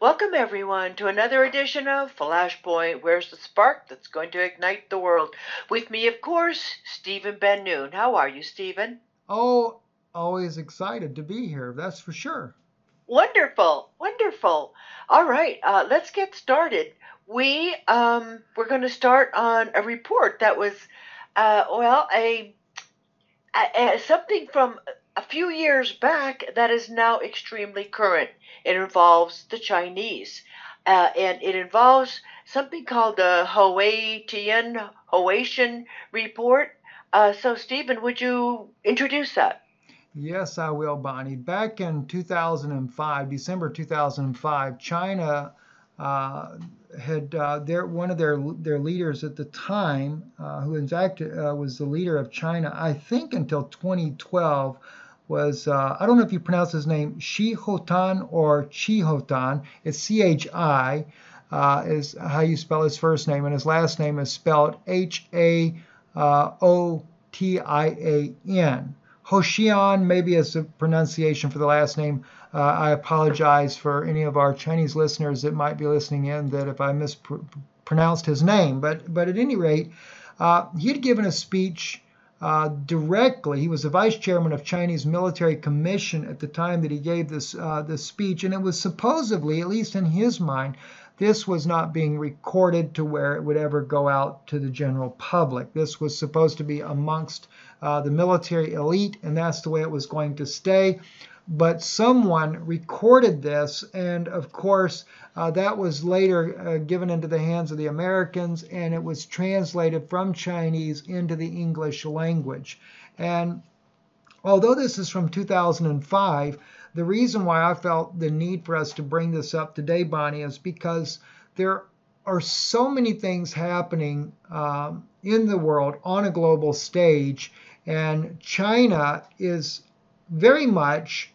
Welcome, everyone, to another edition of Flashpoint. Where's the spark that's going to ignite the world? With me, of course, Stephen Ben Noon. How are you, Stephen? Oh, always excited to be here, that's for sure. Wonderful, wonderful. All right, let's get started. We're going to start on a report that was, well, something from a few years back that is now extremely current. It involves the Chinese, and it involves something called the Hoatian report. So, Stephen, would you introduce that? Yes, I will, Bonnie. Back in 2005, December 2005, China uh, had one of their leaders at the time, who in fact was the leader of China, I think until 2012, was I don't know if you pronounce his name Shi Hotan or Chi Hotan. It's CHI, is how you spell his first name, and his last name is spelled Haotian. Hoshian maybe is the pronunciation for the last name. I apologize for any of our Chinese listeners that might be listening in that if I mispronounced his name. But at any rate, he had given a speech directly. He was the vice chairman of Chinese Military Commission at the time that he gave this speech, and it was supposedly, at least in his mind, this was not being recorded to where it would ever go out to the general public. This was supposed to be amongst the military elite, and that's the way it was going to stay. But someone recorded this, and of course, that was later given into the hands of the Americans, and it was translated from Chinese into the English language. And although this is from 2005, the reason why I felt the need for us to bring this up today, Bonnie, is because there are so many things happening in the world on a global stage, and China is very much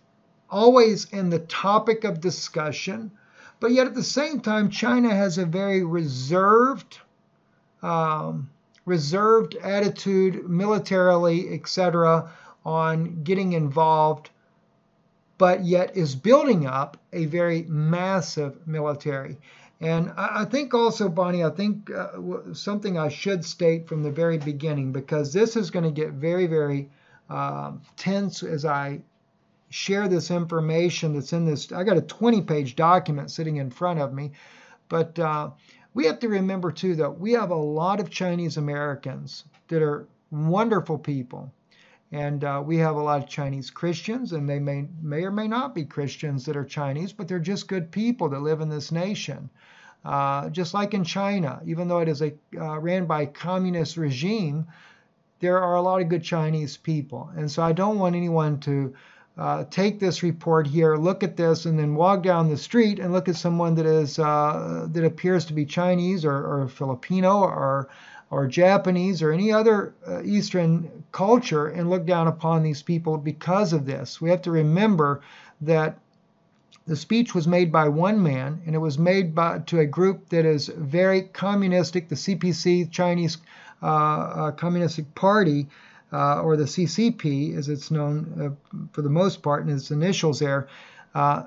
always in the topic of discussion, but yet at the same time, China has a very um, reserved attitude, militarily, etc., on getting involved, but yet is building up a very massive military. And I think also, Bonnie, I think something I should state from the very beginning, because this is going to get very, very tense as I share this information that's in this. I got a 20-page document sitting in front of me, but we have to remember too that we have a lot of Chinese Americans that are wonderful people, and we have a lot of Chinese Christians, and they may or may not be Christians that are Chinese, but they're just good people that live in this nation. Just like in China, even though it is ran by a communist regime, there are a lot of good Chinese people. And so I don't want anyone to take this report here, look at this, and then walk down the street and look at someone that appears to be Chinese or Filipino or Japanese or any other Eastern culture and look down upon these people because of this. We have to remember that the speech was made by one man, and it was made to a group that is very communistic, the CPC, Chinese Communistic Party, or the CCP, as it's known for the most part, in its initials there. Uh,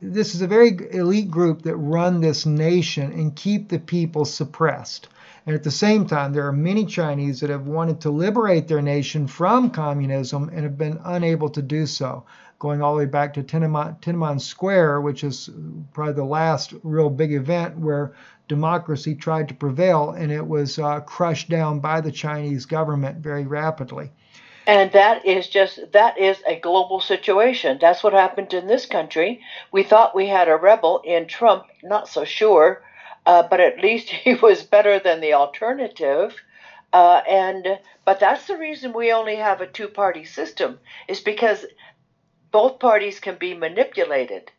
this is a very elite group that run this nation and keep the people suppressed. And at the same time, there are many Chinese that have wanted to liberate their nation from communism and have been unable to do so, going all the way back to Tiananmen Square, which is probably the last real big event where democracy tried to prevail, and it was crushed down by the Chinese government very rapidly. And that is a global situation. That's what happened in this country. We thought we had a rebel in Trump, not so sure, but at least he was better than the alternative. And but that's the reason we only have a two-party system, is because both parties can be manipulated.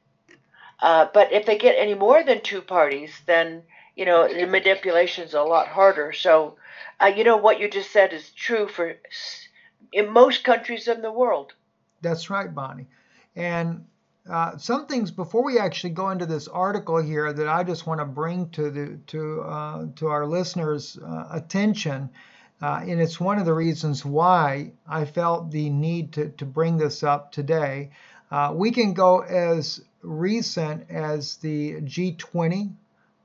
But if they get any more than two parties, then the manipulation's a lot harder. So, what you just said is true for in most countries in the world. That's right, Bonnie. And some things before we actually go into this article here that I just want to bring to our listeners' attention, and it's one of the reasons why I felt the need to bring this up today. We can go as recent as the G20,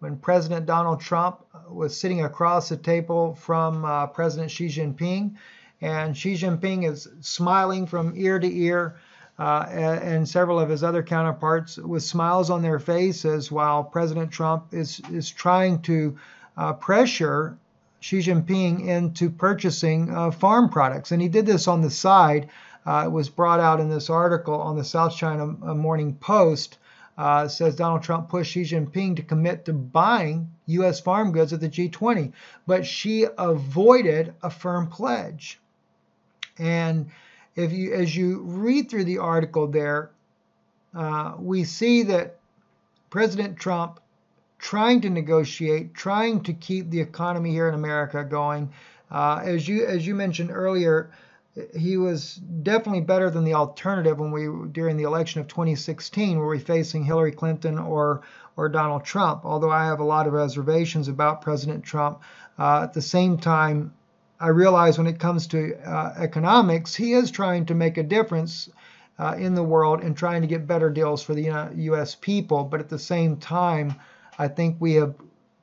when President Donald Trump was sitting across the table from President Xi Jinping, and Xi Jinping is smiling from ear to ear, and several of his other counterparts with smiles on their faces, while President Trump is trying to pressure Xi Jinping into purchasing farm products. And he did this on the side. It was brought out in this article on the South China Morning Post. It says Donald Trump pushed Xi Jinping to commit to buying U.S. farm goods at the G20, but Xi avoided a firm pledge. And as you read through the article there, we see that President Trump trying to negotiate, trying to keep the economy here in America going. As you mentioned earlier, he was definitely better than the alternative during the election of 2016, where we facing Hillary Clinton or Donald Trump. Although I have a lot of reservations about President Trump, at the same time, I realize when it comes to economics, he is trying to make a difference in the world and trying to get better deals for the U.S. people. But at the same time, I think we have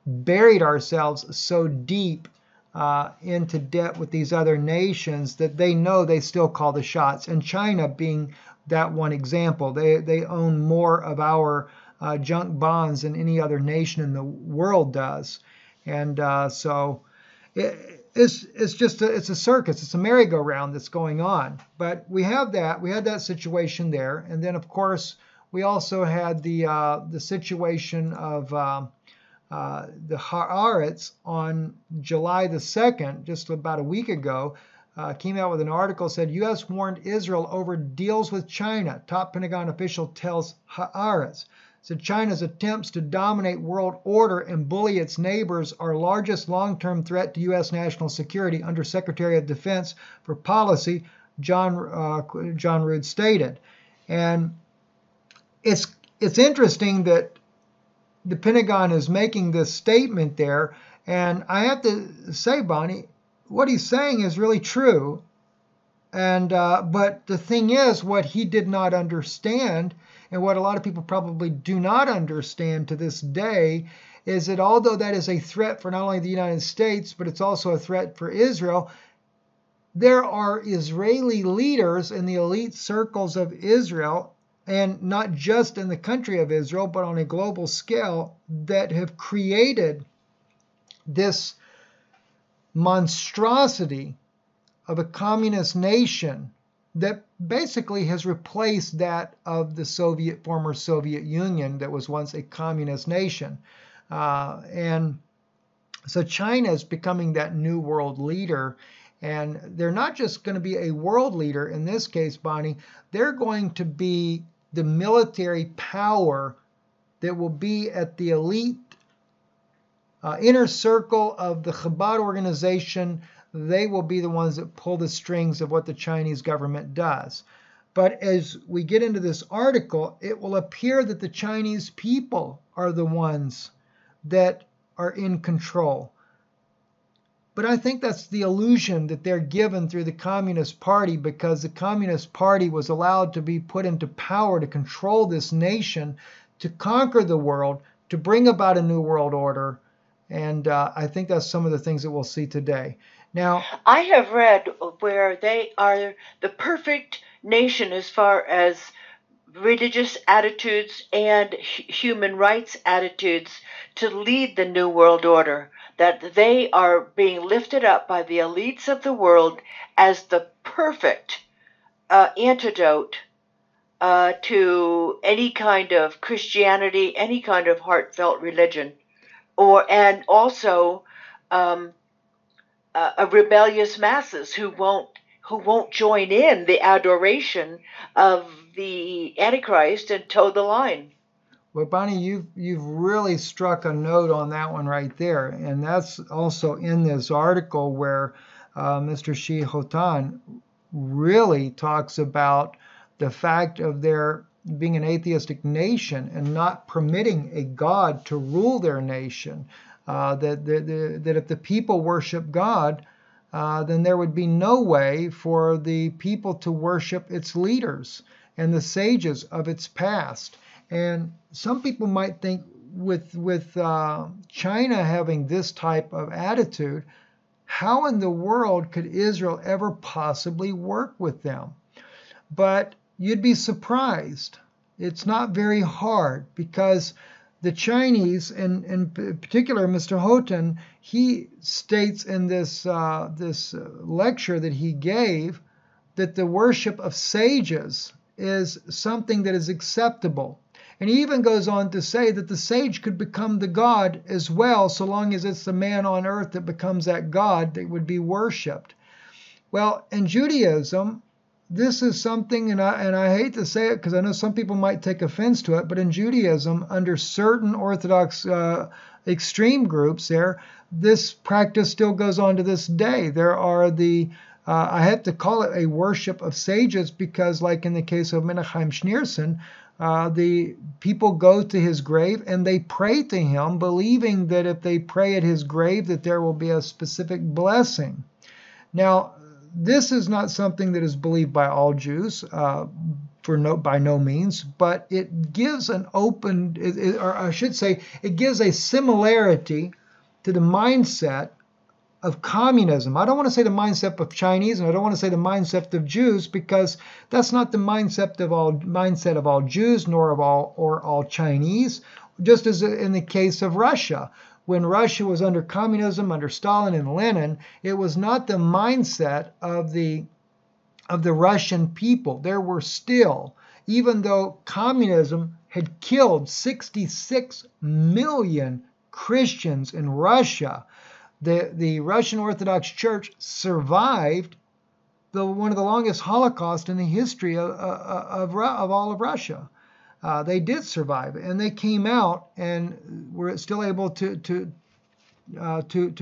buried ourselves so deep into debt with these other nations that they know they still call the shots. And China being that one example, they own more of our junk bonds than any other nation in the world does. And so it's just a circus. It's a merry-go-round that's going on. But we had that situation there, and then of course we also had the situation of the Haaretz on July the 2nd, just about a week ago, came out with an article said U.S. warned Israel over deals with China. Top Pentagon official tells Haaretz. Said China's attempts to dominate world order and bully its neighbors are largest long-term threat to U.S. national security, Under Secretary of Defense for Policy John Rood stated. And it's interesting that the Pentagon is making this statement there, and I have to say, Bonnie, what he's saying is really true. And but the thing is, what he did not understand, and what a lot of people probably do not understand to this day, is that although that is a threat for not only the United States, but it's also a threat for Israel, there are Israeli leaders in the elite circles of Israel, and not just in the country of Israel, but on a global scale, that have created this monstrosity of a communist nation that basically has replaced that of the former Soviet Union that was once a communist nation. And so China is becoming that new world leader. And they're not just going to be a world leader in this case, Bonnie, they're going to be the military power that will be at the elite inner circle of the Chabad organization. They will be the ones that pull the strings of what the Chinese government does. But as we get into this article, it will appear that the Chinese people are the ones that are in control. But I think that's the illusion that they're given through the Communist Party, because the Communist Party was allowed to be put into power to control this nation, to conquer the world, to bring about a new world order. And I think that's some of the things that we'll see today. Now, I have read where they are the perfect nation as far as religious attitudes and human rights attitudes to lead the New World Order, that they are being lifted up by the elites of the world as the perfect antidote to any kind of Christianity, any kind of heartfelt religion, and also rebellious masses who won't join in the adoration of the Antichrist and toe the line. Well, Bonnie, you've really struck a note on that one right there, and that's also in this article where Mr. Shi Hotan really talks about the fact of their being an atheistic nation and not permitting a God to rule their nation. That if the people worship God, then there would be no way for the people to worship its leaders and the sages of its past. And some people might think with China having this type of attitude, how in the world could Israel ever possibly work with them? But you'd be surprised. It's not very hard because the Chinese, and in particular Mr. Houghton, he states in this lecture that he gave that the worship of sages is something that is acceptable. And he even goes on to say that the sage could become the god as well, so long as it's the man on earth that becomes that god that would be worshipped. Well, in Judaism, this is something, and I hate to say it because I know some people might take offense to it, but in Judaism, under certain Orthodox extreme groups there, this practice still goes on to this day. There are I have to call it a worship of sages because, like in the case of Menachem Schneerson, the people go to his grave and they pray to him, believing that if they pray at his grave, that there will be a specific blessing. Now, this is not something that is believed by all Jews, by no means, but it gives an open, or I should say, it gives a similarity to the mindset of communism. I don't want to say the mindset of Chinese, and I don't want to say the mindset of Jews, because that's not the mindset of all Jews, nor of all Chinese. Just as in the case of Russia, when Russia was under communism, under Stalin and Lenin, it was not the mindset of the Russian people. There were still, even though communism had killed 66 million Christians in Russia, the Russian Orthodox Church survived one of the longest Holocausts in the history of all of Russia. They did survive, and they came out and were still able to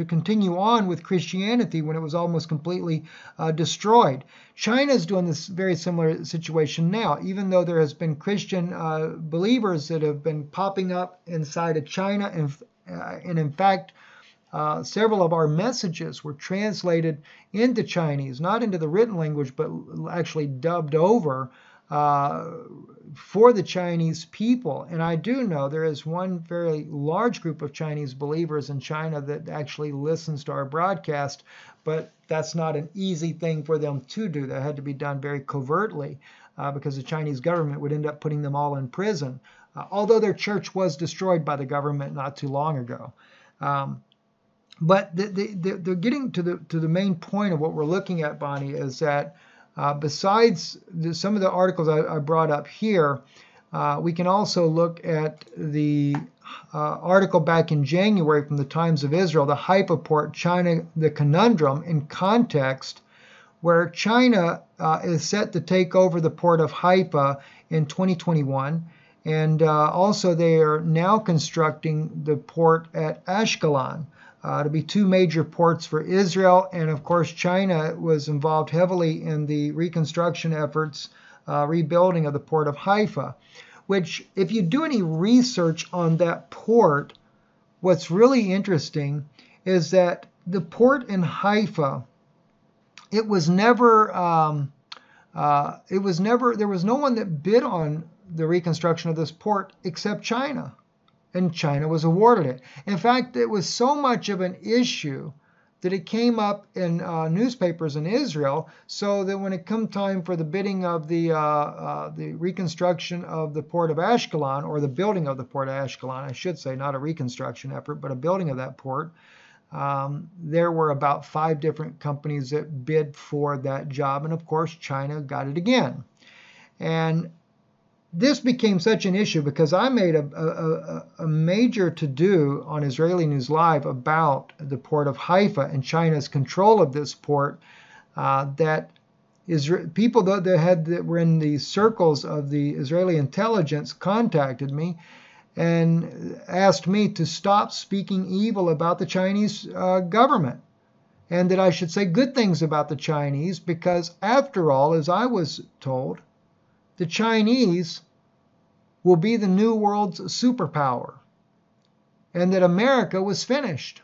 continue on with Christianity when it was almost completely destroyed. China is doing this very similar situation now, even though there has been Christian believers that have been popping up inside of China, and in fact, several of our messages were translated into Chinese, not into the written language, but actually dubbed over for the Chinese people. And I do know there is one very large group of Chinese believers in China that actually listens to our broadcast, but that's not an easy thing for them to do. That had to be done very covertly because the Chinese government would end up putting them all in prison, although their church was destroyed by the government not too long ago. But they're getting to the main point of what we're looking at, Bonnie, is that besides some of the articles I brought up here, we can also look at the article back in January from the Times of Israel, the Haifa port, China, the conundrum, in context, where China is set to take over the port of Haifa in 2021. And also they are now constructing the port at Ashkelon. To be two major ports for Israel. And of course, China was involved heavily in the reconstruction efforts, rebuilding of the port of Haifa, which if you do any research on that port, what's really interesting is that the port in Haifa, there was no one that bid on the reconstruction of this port except China. And China was awarded it. In fact, it was so much of an issue that it came up in newspapers in Israel, so that when it come time for the bidding of the reconstruction of the port of Ashkelon, or the building of the port of Ashkelon, I should say, not a reconstruction effort, but a building of that port, there were about 5 different companies that bid for that job, and of course China got it again. And this became such an issue because I made a major to-do on Israeli News Live about the port of Haifa and China's control of this port, that people that were in the circles of the Israeli intelligence contacted me and asked me to stop speaking evil about the Chinese government, and that I should say good things about the Chinese, because after all, as I was told, the Chinese will be the new world's superpower, and that America was finished.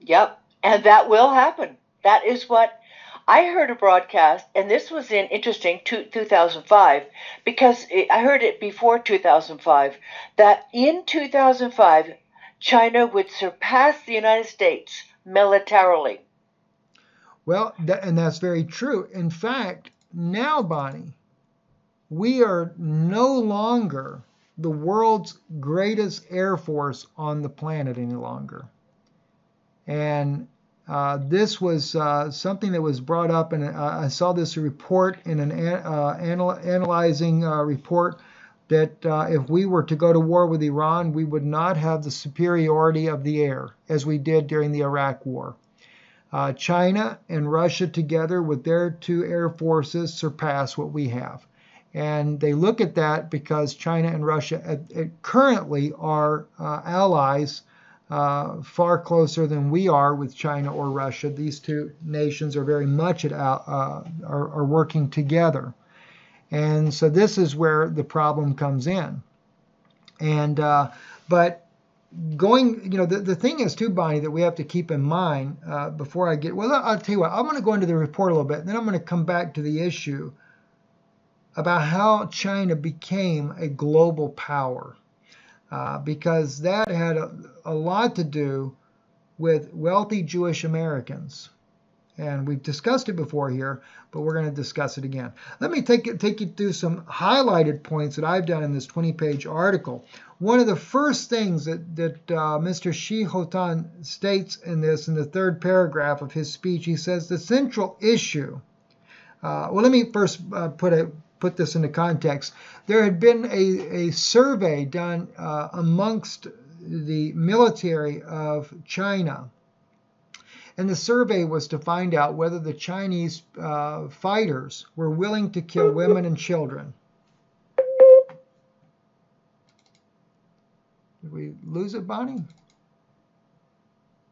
Yep, and that will happen. That is what I heard a broadcast, and this was in interesting 2005, because I heard it before 2005, that in 2005, China would surpass the United States militarily. Well, and that's very true. In fact, now, Bonnie, we are no longer the world's greatest air force on the planet any longer. And this was something that was brought up, and I saw this report in an analyzing report that if we were to go to war with Iran, we would not have the superiority of the air as we did during the Iraq War. China and Russia together with their two air forces surpass what we have. And they look at that because China and Russia currently are allies far closer than we are with China or Russia. These two nations are very much are working together. And so this is where the problem comes in. And but going, the thing is too, Bonnie, that we have to keep in mind before I get, well, I'll tell you what, I'm going to go into the report a little bit, and then I'm going to come back to the issue about how China became a global power, because that had a lot to do with wealthy Jewish Americans. And we've discussed it before here, but we're going to discuss it again. Let me take you through some highlighted points that I've done in this 20-page article. One of the first things that Mr. Shi Hotan states in the third paragraph of his speech, he says the central issue. Well, let me first put this into context. There had been a survey done amongst the military of China. And the survey was to find out whether the Chinese fighters were willing to kill women and children. Did we lose it, Bonnie?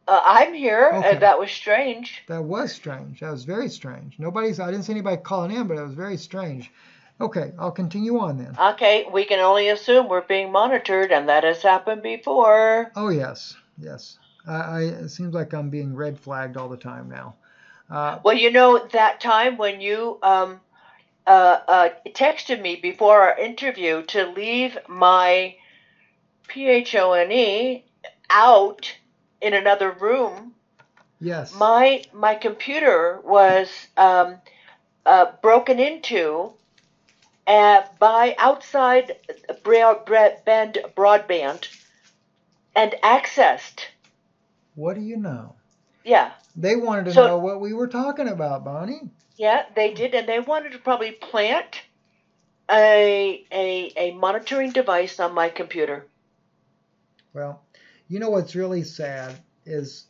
I'm here, okay. And that was strange. That was strange. That was very strange. I didn't see anybody calling in, but it was very strange. Okay, I'll continue on then. Okay, we can only assume we're being monitored, and that has happened before. Oh, yes. It seems like I'm being red flagged all the time now. Well, that time when you texted me before our interview to leave my PHONE out in another room. Yes. My computer was broken into by outside broadband and accessed. What do you know? Yeah. They wanted to know what we were talking about, Bonnie. Yeah, they did, and they wanted to probably plant a monitoring device on my computer. Well, what's really sad is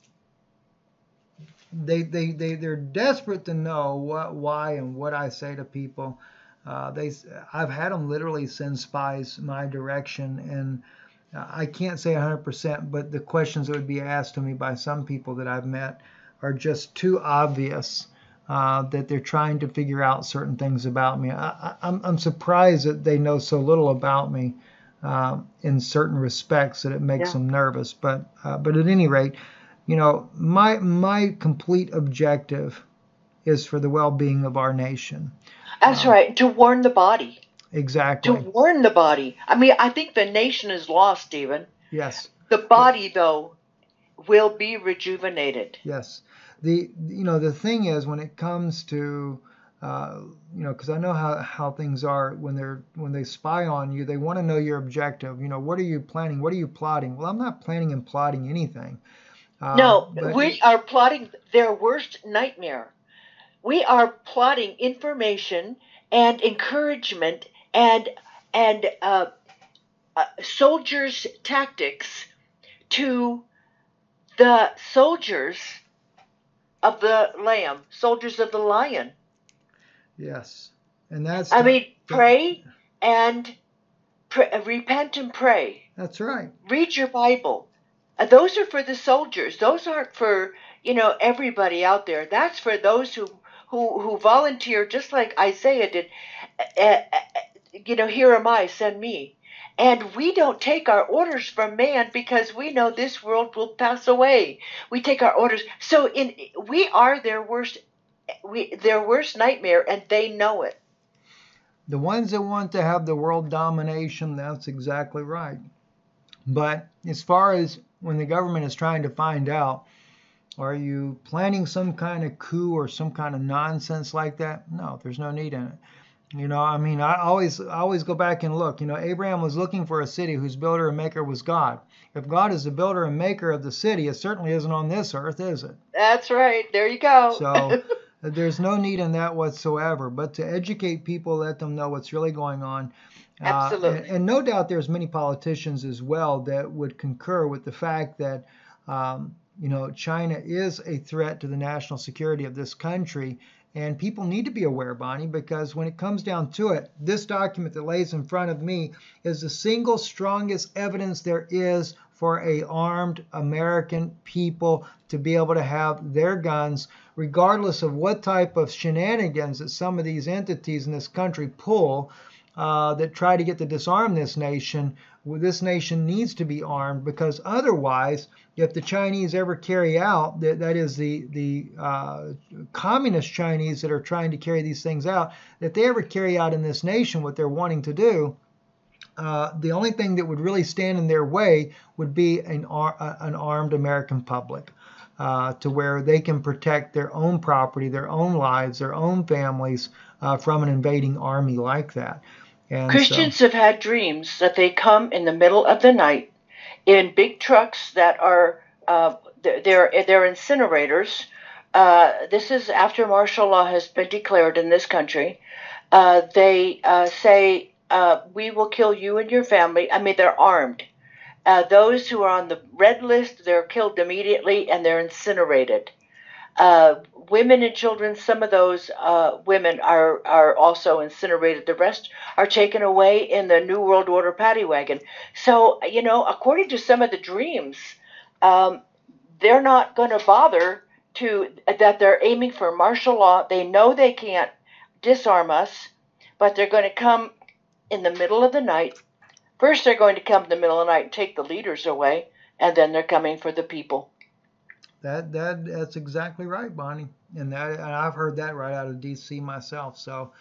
they're desperate to know why and what I say to people. I've had them literally send spies my direction, and I can't say 100%, but the questions that would be asked to me by some people that I've met are just too obvious that they're trying to figure out certain things about me. I'm surprised that they know so little about me in certain respects that it makes them nervous. But at any rate, my complete objective is for the well-being of our nation. That's right, to warn the body. Exactly. To warn the body. I mean, I think the nation is lost, Stephen. Yes. The body, though, will be rejuvenated. Yes. The thing is, when it comes to because I know how things are when they spy on you, they want to know your objective. What are you planning? What are you plotting? Well, I'm not planning and plotting anything. No, we are plotting their worst nightmare. We are plotting information and encouragement and soldiers' tactics to the soldiers of the Lamb, soldiers of the Lion. Yes, and that's. Pray and repent and pray. That's right. Read your Bible. Those are for the soldiers. Those aren't for everybody out there. That's for those who volunteer, just like Isaiah did. Here am I, send me. And we don't take our orders from man because we know this world will pass away. We take our orders. So we are their worst their worst nightmare, and they know it. The ones that want to have the world domination, that's exactly right. But as far as when the government is trying to find out, are you planning some kind of coup or some kind of nonsense like that? No, there's no need in it. I mean, I always go back and look. Abraham was looking for a city whose builder and maker was God. If God is the builder and maker of the city, it certainly isn't on this earth, is it? That's right. There you go. So there's no need in that whatsoever. But to educate people, let them know what's really going on. Absolutely. And no doubt there's many politicians as well that would concur with the fact that China is a threat to the national security of this country. And people need to be aware, Bonnie, because when it comes down to it, this document that lays in front of me is the single strongest evidence there is for a armed American people to be able to have their guns, regardless of what type of shenanigans that some of these entities in this country pull that try to get to disarm this nation. This nation needs to be armed, because otherwise, if the Chinese ever carry out, that is the communist Chinese that are trying to carry these things out, if they ever carry out in this nation what they're wanting to do, the only thing that would really stand in their way would be an armed American public, to where they can protect their own property, their own lives, their own families from an invading army like that. And so, Christians have had dreams that they come in the middle of the night in big trucks that are they're incinerators. This is after martial law has been declared in this country. They say, we will kill you and your family. I mean, they're armed. Those who are on the red list, they're killed immediately and they're incinerated. Women and children, some of those women are also incinerated. The rest are taken away in the New World Order paddy wagon. So, according to some of the dreams, they're not going to bother that they're aiming for martial law. They know they can't disarm us, but they're going to come in the middle of the night. First, they're going to come in the middle of the night and take the leaders away, and then they're coming for the people. that's exactly right, Bonnie. And I've heard that right out of D.C. myself. So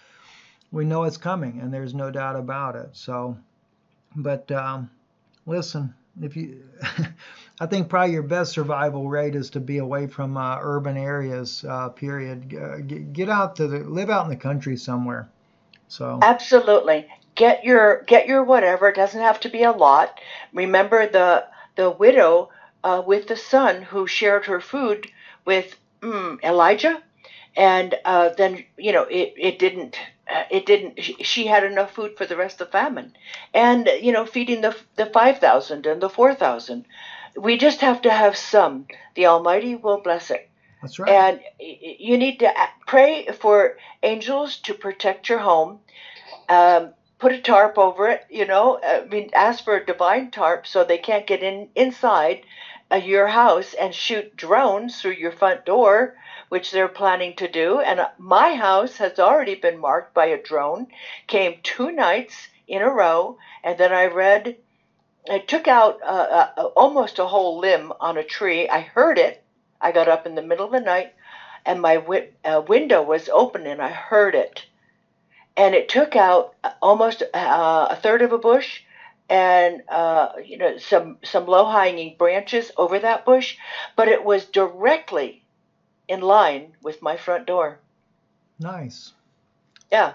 we know it's coming, and there's no doubt about it. So, but listen, if you, I think probably your best survival rate is to be away from urban areas. Period. Get out live out in the country somewhere. So Absolutely. Get your whatever. It doesn't have to be a lot. Remember the widow with the son who shared her food with Elijah, and then it didn't. She had enough food for the rest of the famine, and feeding the 5,000 and the 4,000. We just have to have some. The Almighty will bless it. that's right. And you need to pray for angels to protect your home. Put a tarp over it. I mean, ask for a divine tarp so they can't get inside your house and shoot drones through your front door, which they're planning to do. And my house has already been marked by a drone. Came 2 nights in a row, and then I took out almost a whole limb on a tree. I heard it. I got up in the middle of the night, and my window was open, and I heard it. And it took out almost a third of a bush, and some low hanging branches over that bush, but it was directly in line with my front door. Nice. Yeah.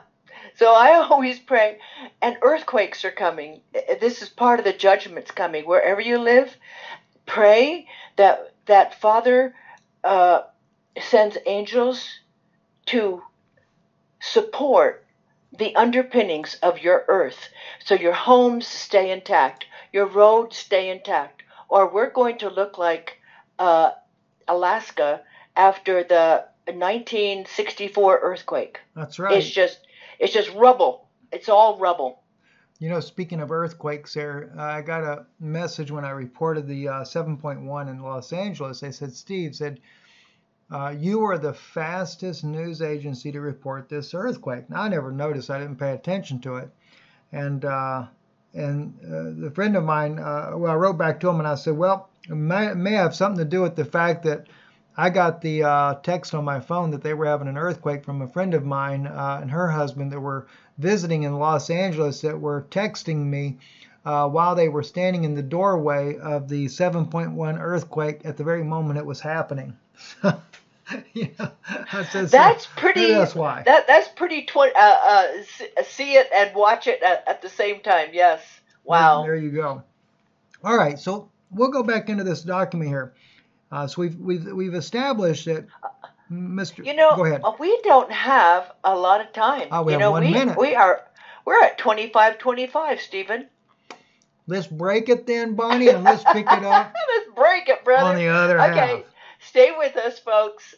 So I always pray, and earthquakes are coming. This is part of the judgments coming. Wherever you live, pray that Father sends angels to support the underpinnings of your earth, so your homes stay intact, your roads stay intact, or we're going to look like Alaska after the 1964 earthquake. That's It's right. just rubble. It's all rubble. Speaking of earthquakes, there, I got a message when I reported the 7.1 in Los Angeles. They said, Steve said, you were the fastest news agency to report this earthquake. Now, I never noticed. I didn't pay attention to it. And the friend of mine, I wrote back to him and I said, well, it may have something to do with the fact that I got the text on my phone that they were having an earthquake from a friend of mine and her husband that were visiting in Los Angeles that were texting me while they were standing in the doorway of the 7.1 earthquake at the very moment it was happening. Yeah, I said, so That's maybe pretty. that's why. That's pretty. See it and watch it at the same time. Yes. Wow. There you go. All right, so we'll go back into this document here. So we've established that Mr. Go ahead. We don't have a lot of time. We have 1 minute. We're at 25:25, Stephen. Let's break it then, Bonnie, and let's pick it up Let's break it, brother. on the other Okay, half. stay with us, folks.